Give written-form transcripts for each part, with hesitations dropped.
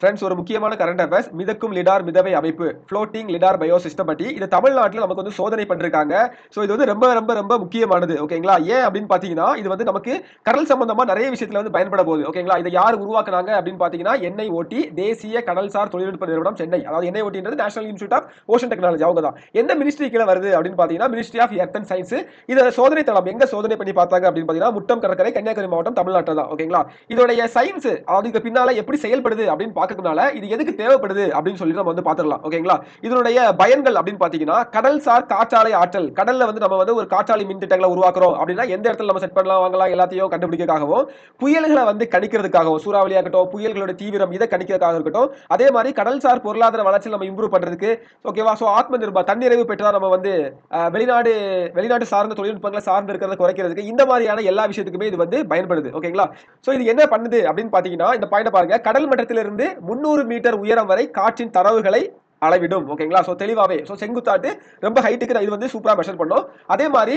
Friends, ஒரு முக்கியமான current affairs. மிதக்கும் லிடார் மிதவை அமைப்பு, ஃப்ளோட்டிங் லிடார் பயோசிஸ்டம் பத்தி இது தமிழ்நாட்டுல நமக்கு வந்து சோதனை பண்ணிருக்காங்க. சோ இது வந்து ரொம்ப ரொம்ப ரொம்ப முக்கியமானது. ஓகேங்களா? ஏன் அப்படின்னு பாத்தீங்கன்னா, இது வந்து நமக்கு கடல் சம்பந்தமா நிறைய விஷயத்துல வந்து பயன்பட போகுது. ஓகேங்களா? இதை யார் உருவாக்குனாங்க அப்படின்னு பாத்தீங்கன்னா, என்ஐஓடி, தேசிய கடல்சார் தொழில்நுட்ப நிறுவனம், சென்னை. அதாவது என்ஐஓடின்றது national institute of ocean technology. அவங்க தான். எந்த மினிஸ்ட்ரி கீழ வருது அப்படின்னு பாத்தீங்கன்னா, ministry of earth and science. இத சோதனை தளம் எங்க சோதனை பண்ணி பார்த்தாங்க அப்படின்னு பாத்தீங்கன்னா, முட்டம் கடற்கரை, கன்னியாகுமரி மாவட்டம், தமிழ்நாட்டுல தான். ஓகேங்களா? இதோடைய சயின்ஸ், அதாவது இது பின்னால எப்படி செயல்படுது அப்படின்னு பாக்கிறதுனால இது எதுக்கு தேவைப்படுது அப்படின்னு சொல்லி நம்ம வந்து பாத்துடலாம். ஓகேங்களா? இதனுடைய பயன்கள் அப்படின்னு பாத்தீங்கன்னா, கடல்சார் காற்றாலை ஆற்றல். கடல்ல வந்து நம்ம வந்து ஒரு காற்றாலை மின் திட்டங்களை உருவாக்குறோம் அப்படின்னா எந்த இடத்துல நம்ம செட் பண்ணலாம், வாங்கலாம், எல்லாத்தையும் கண்டுபிடிக்கிறதுக்காகவும், புயல்களை வந்து கணிக்கிறதுக்காகவும், சூறாவளியா இருக்கட்டும், புயல்களோட தீவிரம் இதை கணிக்கிறதுக்காக இருக்கட்டும், அதே மாதிரி கடல்சார் பொருளாதார வளர்ச்சியில் நம்ம இம்ப்ரூவ் பண்றதுக்கு, ஓகேவா? சோ ஆத்ம நிர்பர், தன்னிறைவு பெற்றா நம்ம வந்து வெளிநாடு வெளிநாட்டு சார்ந்த தொழில்நுட்பங்களை சார்ந்து இருக்கிறத குறைக்கிறதுக்கு, இந்த மாதிரியான எல்லா விஷயத்துக்குமே இது வந்து பயன்படுது. ஓகேங்களா? சோ இது என்ன பண்ணுது அப்படின்னு பாத்தீங்கன்னா, இந்த பாயிண்ட் பாருங்க. கடல் மட்டத்திலிருந்து 300 மீட்டர் உயரம் வரை காற்றின் தரவுகளை அளவிடும். ஓகேங்களா? சோ தெளிவாவே, சோ செங்குத்தாட்டு ரொம்ப ஹைட்டுக்கு இது வந்து சூப்பரா மெஷர் பண்ணும். அதே மாதிரி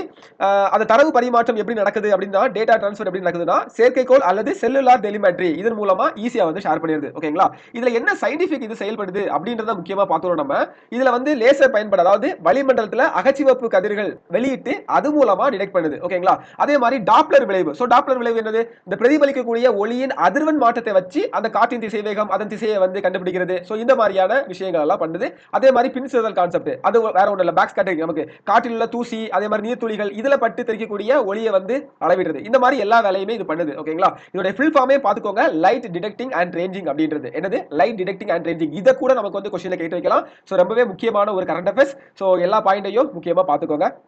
அந்த தரவு பரிமாற்றம் எப்படி நடக்குது அப்படின்னா, டேட்டா ட்ரான்ஸ்ஃபர் எப்படி நடக்குதுன்னா, செயற்கைக்கோள் அல்லது செல்லுலார் டெலிமெட்ரி இதன் மூலமா ஈஸியா வந்து ஷேர் பண்ணிடுது. ஓகேங்களா? இதுல என்ன சயின்டிபிக் இது செயல்படுது அப்படின்றத முக்கியமா பார்த்துறோம் நம்ம. இதுல வந்து லேசர் பயன்பட, அதாவது வளிமண்டலத்துல அகச்சிவப்பு கதிர்கள் வெளியிட்டு அது மூலமா டிடெக்ட் பண்ணுது. ஓகேங்களா? அதே மாதிரி டாப்ளர் விளைவு. சோ டாப்ளர் விளைவு என்னது? இந்த பிரதிபலிக்கக்கூடிய ஒளியின் அதிர்வெண் மாற்றத்தை வச்சு அந்த காற்றின் திசைவேகம், அதன் திசையை வந்து கண்டுபிடிக்கிறது. சோ இந்த மாதிரியான விஷயங்கள் எல்லாம் பண்ணுது. அதே மாதிரி பின்சிதறல் கான்செப்ட், அது வேற ஒண்ணு இல்ல, பேக் ஸ்கேட்டரிங். நமக்கு காற்றில் உள்ள தூசி, அதே மாதிரி நீர்த்துளிகள் இதுல பட்டு தெரியக்கூடிய ஒளியை வந்து அளவிடுறது. இந்த மாதிரி எல்லா வேலையுமே இது பண்ணுது. ஓகேங்களா? இதோட ஃபுல் ஃபார்மே பாத்துக்கோங்க, லைட் டிடெக்டிங் அண்ட் ரேஞ்சிங் அப்படின்றது. என்னது? Light detecting and ranging. இத கூட நமக்கு வந்து क्वेश्चनல கேட்டு வைக்கலாம். சோ ரொம்பவே முக்கியமான ஒரு கரண்ட் அஃபேர்ஸ். சோ எல்லா பாயிண்டையும் முக்கியமா பாத்துக்கோங்க.